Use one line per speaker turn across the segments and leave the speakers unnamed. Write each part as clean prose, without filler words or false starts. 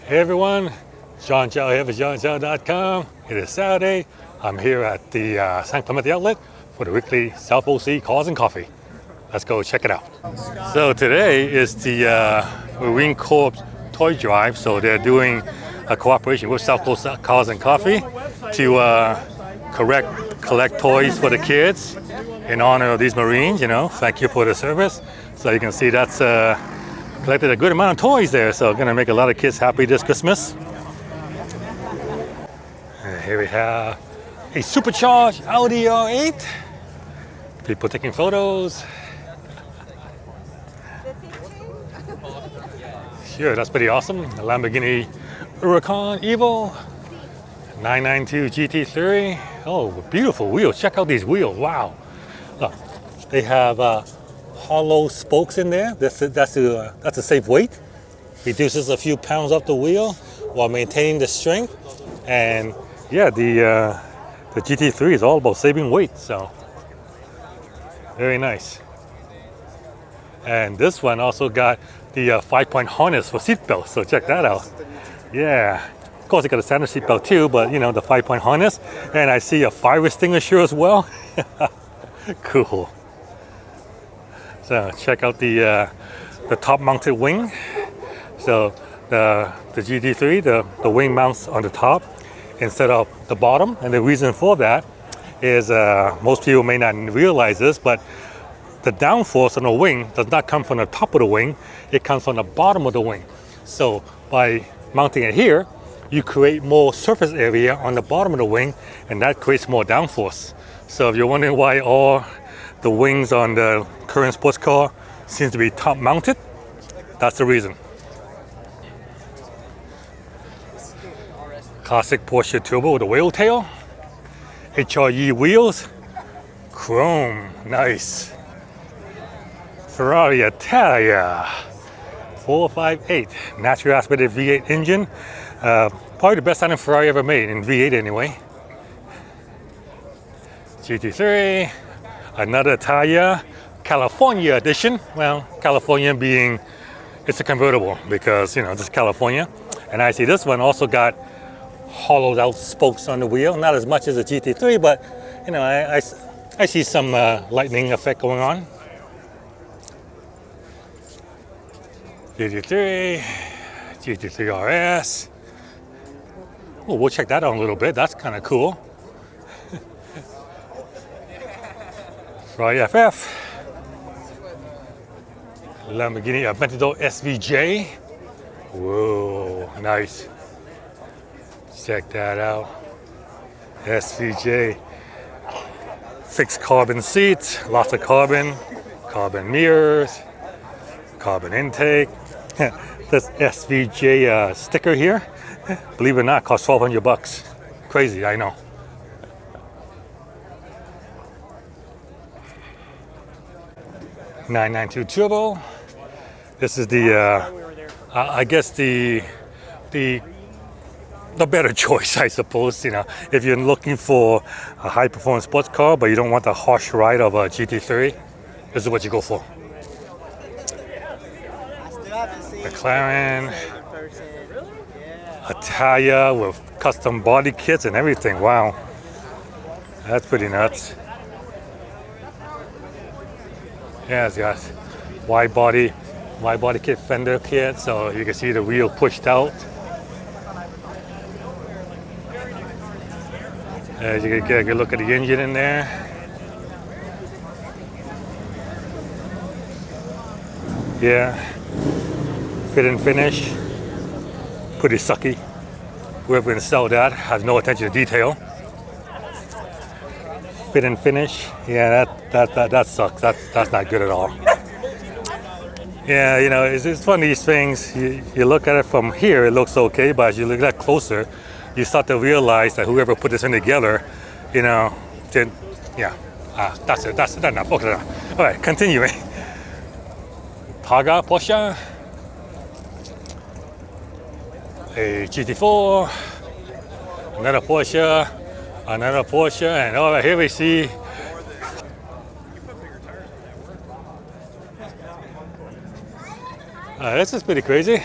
Hey everyone, John Chow here for JohnChow.com. It is Saturday. I'm here at the San Clemente outlet for the weekly South OC Cars and Coffee. Let's go check it out. So today is the Marine Corps toy drive. So they're doing a cooperation with South Coast Cars and Coffee to collect toys for the kids in honor of these Marines. Thank you for the service. So you can see that's collected a good amount of toys there, so gonna make a lot of kids happy this Christmas. And here we have a supercharged Audi R8. People taking photos. Sure, that's pretty awesome. A Lamborghini Huracan Evo 992 GT3. Oh, beautiful wheels. Check out these wheels. Wow. Look, they have hollow spokes in there. That's a safe weight. Reduces a few pounds off the wheel while maintaining the strength. And yeah, the GT3 is all about saving weight. So very nice. And this one also got the 5-point harness for seatbelts. So check that out. Yeah. Of course, it got a standard seatbelt too, but the 5-point harness. And I see a fire extinguisher as well. Cool. So check out the top-mounted wing. So the GT3, the wing mounts on the top instead of the bottom, and the reason for that is most people may not realize this, but the downforce on the wing does not come from the top of the wing; it comes from the bottom of the wing. So by mounting it here, you create more surface area on the bottom of the wing, and that creates more downforce. So if you're wondering why all the wings on the current sports car seems to be top mounted, that's the reason. Classic Porsche Turbo with a whale tail. HRE wheels. Chrome, nice. Ferrari Italia 458. Naturally aspirated V8 engine. Probably the best sounding Ferrari ever made, in V8 anyway. GT3. Another Italia, California edition. Well, California being, it's a convertible because, this is California. And I see this one also got hollowed out spokes on the wheel. Not as much as a GT3, but, I see some lightning effect going on. GT3, GT3 RS. Oh, we'll check that out a little bit. That's kind of cool. Ferrari FF, Lamborghini Aventador SVJ. Whoa, nice. Check that out. SVJ. Fixed carbon seats, lots of carbon mirrors, carbon intake. This SVJ sticker here, believe it or not, costs $1,200. Crazy, I know. .992 turbo. This is I guess the better choice, I suppose. If you're looking for a high-performance sports car, but you don't want the harsh ride of a GT3, this is what you go for. McLaren, Italia with custom body kits and everything. Wow, that's pretty nuts. Yeah, it's got wide body kit, fender kit, so you can see the wheel pushed out. As you can get a good look at the engine in there. Yeah, fit and finish, pretty sucky. Whoever installed that has no attention to detail. Fit and finish, yeah, that sucks. That's not good at all. Yeah, it's funny, these things. You look at it from here, it looks okay, but as you look at it closer, you start to realize that whoever put this in together, did, yeah. That's it. That's enough. Okay. All right, continuing. Targa Porsche, a GT4, another Porsche, and all right, here we see this is pretty crazy.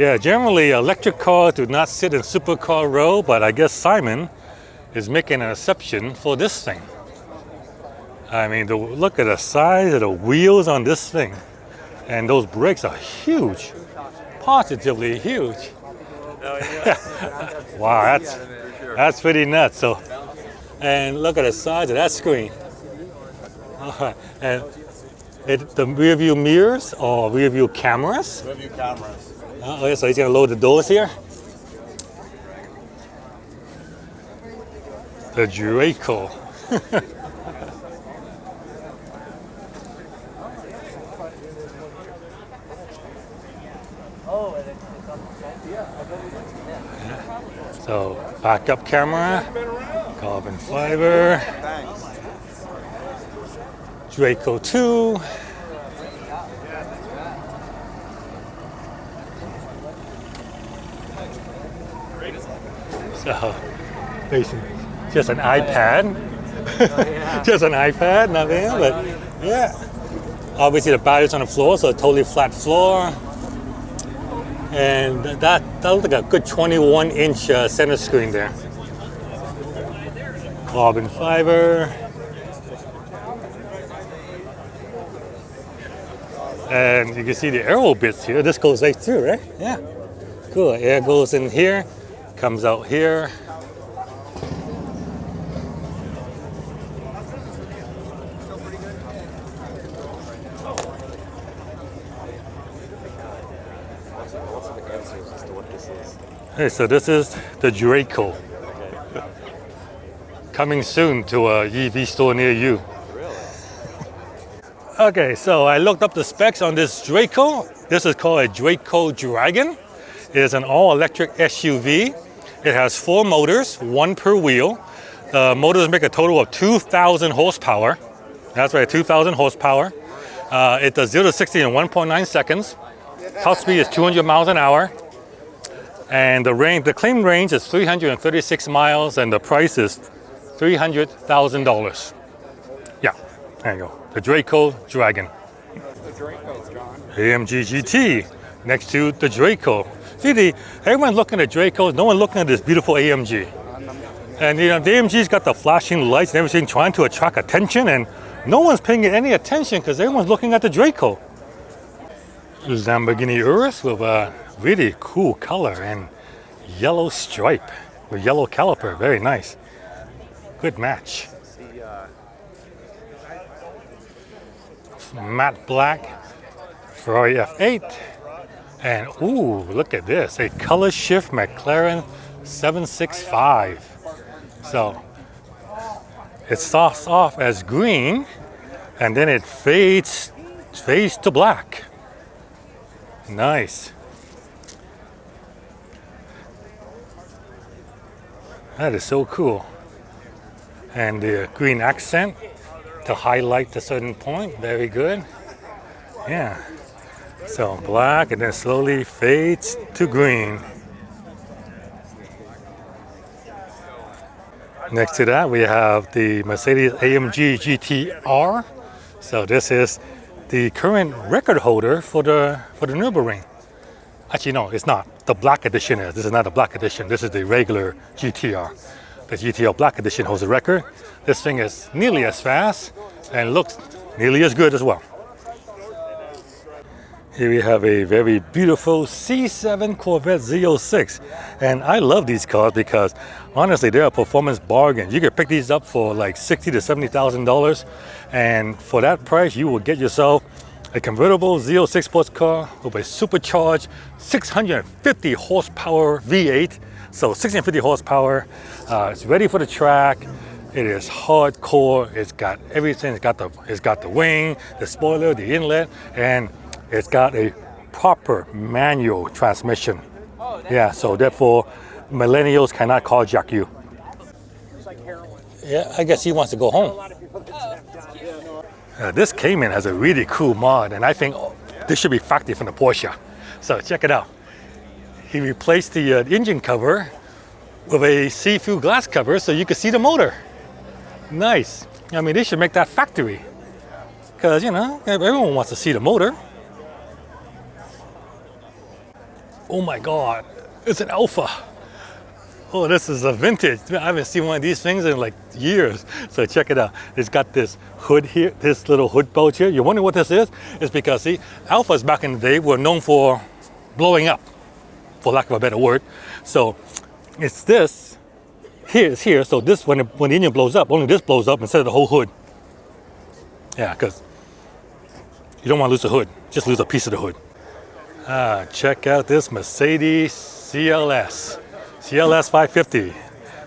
Yeah, generally electric cars do not sit in supercar row, but I guess Simon is making an exception for this thing. I mean, look at the size of the wheels on this thing. And those brakes are huge, positively huge. Wow, that's pretty nuts. So, and look at the size of that screen. And the rear view mirrors or rear view cameras?
Rear view cameras.
Okay, so he's gonna load the doors here. The Draco. So backup camera, carbon fiber, Draco 2. So basically just an iPad. Just an iPad, nothing, but yeah. Obviously the battery's on the floor, so a totally flat floor. And that looks like a good 21-inch center screen there. Carbon fiber. And you can see the aero bits here. This goes right through, right? Yeah. Cool. Air goes in here, comes out here. Hey, so this is the Draco. Coming soon to a EV store near you. Okay, so I looked up the specs on this Draco. This is called a Drako Dragon. It is an all-electric SUV. It has 4 motors, 1 per wheel. The motors make a total of 2,000 horsepower. That's right, 2,000 horsepower. It does 0 to 60 in 1.9 seconds. Top speed is 200 miles an hour. And the claim range is 336 miles, and the price is $300,000. Yeah, there you go. The Drako Dragon.
The Draco, John.
AMG GT next to the Draco. See, everyone's looking at Dracos, no one looking at this beautiful AMG. And you know, the AMG's got the flashing lights and everything trying to attract attention, and no one's paying it any attention because everyone's looking at the Draco. Lamborghini Urus with a really cool color and yellow stripe with yellow caliper. Very nice. Good match. Matte black Ferrari F8. And ooh, look at this. A color shift McLaren 765. So it starts off as green and then it fades to black. Nice. That is so cool. And the green accent to highlight a certain point. Very good. Yeah. So black and then slowly fades to green. Next to that we have the Mercedes AMG GT-R. So this is the current record holder for the Nürburgring. Actually, no, it's not. The black edition is. This is not the black edition. This is the regular GT-R. The GT-R Black Edition holds the record. This thing is nearly as fast and looks nearly as good as well. Here we have a very beautiful C7 Corvette Z06. And I love these cars because honestly, they're a performance bargain. You can pick these up for like $60,000 to $70,000. And for that price, you will get yourself a convertible Z06 sports car with a supercharged 650 horsepower V8. So 650 horsepower. It's ready for the track. It is hardcore. It's got everything. It's got the wing, the spoiler, the inlet, and it's got a proper manual transmission. Yeah, so therefore, millennials cannot carjack you. Yeah, I guess he wants to go home. This Cayman has a really cool mod, and I think this should be factory from the Porsche. So check it out. He replaced the engine cover with a see-through glass cover so you can see the motor. Nice. I mean, they should make that factory. Because, you know, everyone wants to see the motor. Oh my God, it's an Alpha. Oh, this is a vintage. I haven't seen one of these things in like years. So check it out. It's got this hood here, this little hood pouch here. You wonder what this is? It's because, see, Alphas back in the day were known for blowing up, for lack of a better word. So it's this, here, it's here. So this, when the engine blows up, only this blows up instead of the whole hood. Yeah, because you don't want to lose the hood. Just lose a piece of the hood. Check out this Mercedes CLS 550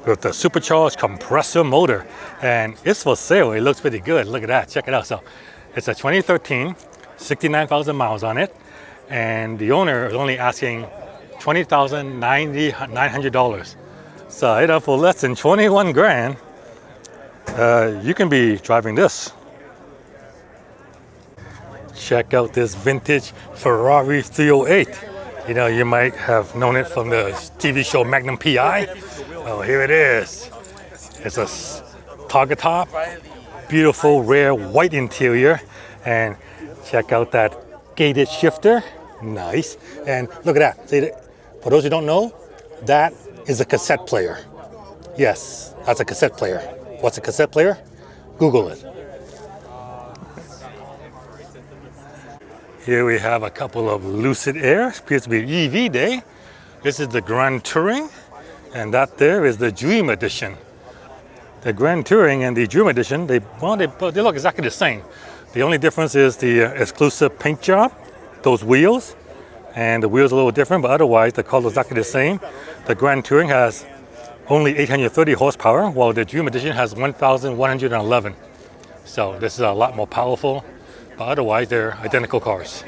with the supercharged compressor motor, and it's for sale. It looks pretty good. Look at that. Check it out. So it's a 2013, 69,000 miles on it, and the owner is only asking $20,900. So for less than 21 grand, you can be driving this. Check out this vintage Ferrari 308. You know, you might have known it from the TV show Magnum PI. Oh, here it is. It's a target top, beautiful rare white interior, and check out that gated shifter. Nice. And look at that. See, for those who don't know, that is a cassette player. Yes, that's a cassette player. What's a cassette player? Google it. Here we have a couple of Lucid Air. Appears to be EV day. This is the Grand Touring, and that there is the Dream Edition. The Grand Touring and the Dream Edition, they look exactly the same. The only difference is the exclusive paint job, those wheels, and the wheels are a little different, but otherwise the color is exactly the same. The Grand Touring has only 830 horsepower, while the Dream Edition has 1,111. So this is a lot more powerful. But otherwise, they're identical cars.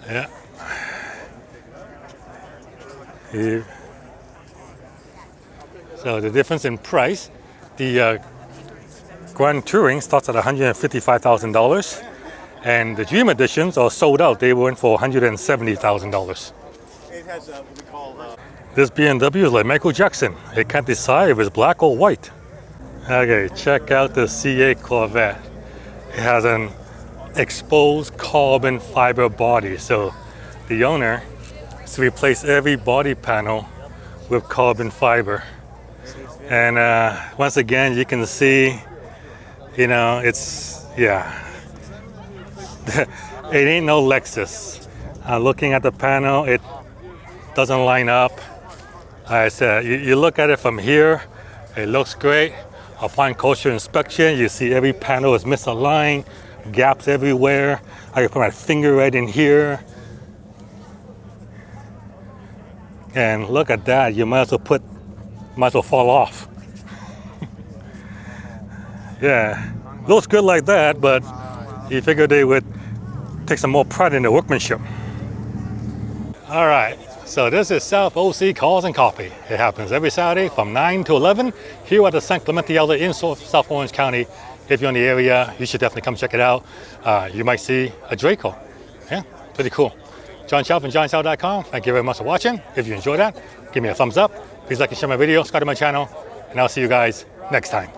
Yeah. Here. So the difference in price, the Grand Touring starts at $155,000, and the Dream Editions are sold out. They went for $170,000. It has what we call. This BMW is like Michael Jackson. It can't decide if it's black or white. Okay, check out the C8 Corvette. It has an exposed carbon fiber body. So the owner has replaced every body panel with carbon fiber. And once again, you can see, you know, it's, yeah. It ain't no Lexus. Looking at the panel, it doesn't line up. I said, you look at it from here, it looks great. Upon closer inspection, you see every panel is misaligned, gaps everywhere. I can put my finger right in here. And look at that, you might as well fall off. Yeah, looks good like that, but you figure they would take some more pride in the workmanship. All right. So this is South OC Cars and Coffee. It happens every Saturday from 9 to 11 here at the San Clemente outlet in South Orange County. If you're in the area, you should definitely come check it out. You might see a Draco. Yeah, pretty cool. John Chow from johnchow.com. Thank you very much for watching. If you enjoyed that, give me a thumbs up. Please like and share my video, subscribe to my channel, and I'll see you guys next time.